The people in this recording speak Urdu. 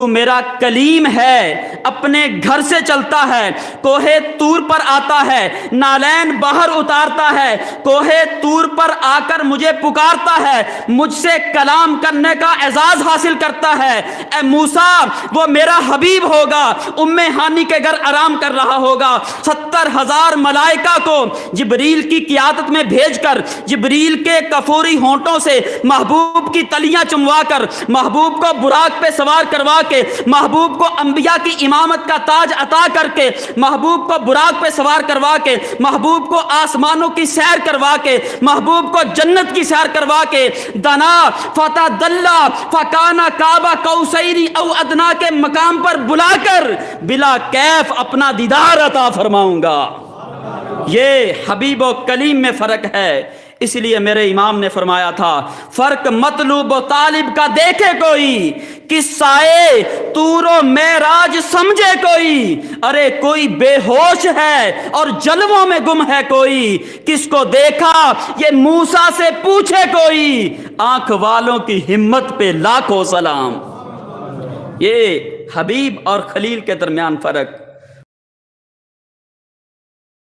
میرا کلیم ہے، اپنے گھر سے چلتا ہے، کوہ طور پر آتا ہے، نالین باہر اتارتا ہے، کوہ طور پر آ کر مجھے پکارتا ہے، مجھ سے کلام کرنے کا اعزاز حاصل کرتا ہے۔ اے موسیٰ، وہ میرا حبیب ہوگا، ام ہانی کے گھر آرام کر رہا ہوگا، 70,000 ملائکہ کو جبریل کی قیادت میں بھیج کر، جبریل کے کفوری ہونٹوں سے محبوب کی تلیاں چموا کر، محبوب کو براق پہ سوار کروا کے، محبوب کو انبیاء کی امامت کا تاج عطا کر کے، محبوب کو براق پہ سوار کروا کے، محبوب کو آسمانوں کی سیر کروا کے، محبوب کو جنت کی سیر کروا کے، دنا فتدلا فکانا کعبہ قوسین او ادنا کے مقام پر بلا کر بلا کیف اپنا دیدار عطا فرماؤں گا۔ یہ حبیب و کلیم میں فرق ہے۔ اس لیے میرے امام نے فرمایا تھا، فرق مطلوب و طالب کا دیکھے کوئی، قصہ طور و معراج سمجھے کوئی، ارے کوئی بے ہوش ہے اور جلووں میں گم ہے کوئی، کس کو دیکھا یہ موسیٰ سے پوچھے کوئی، آنکھ والوں کی ہمت پہ لاکھوں سلام۔ یہ حبیب اور خلیل کے درمیان فرق۔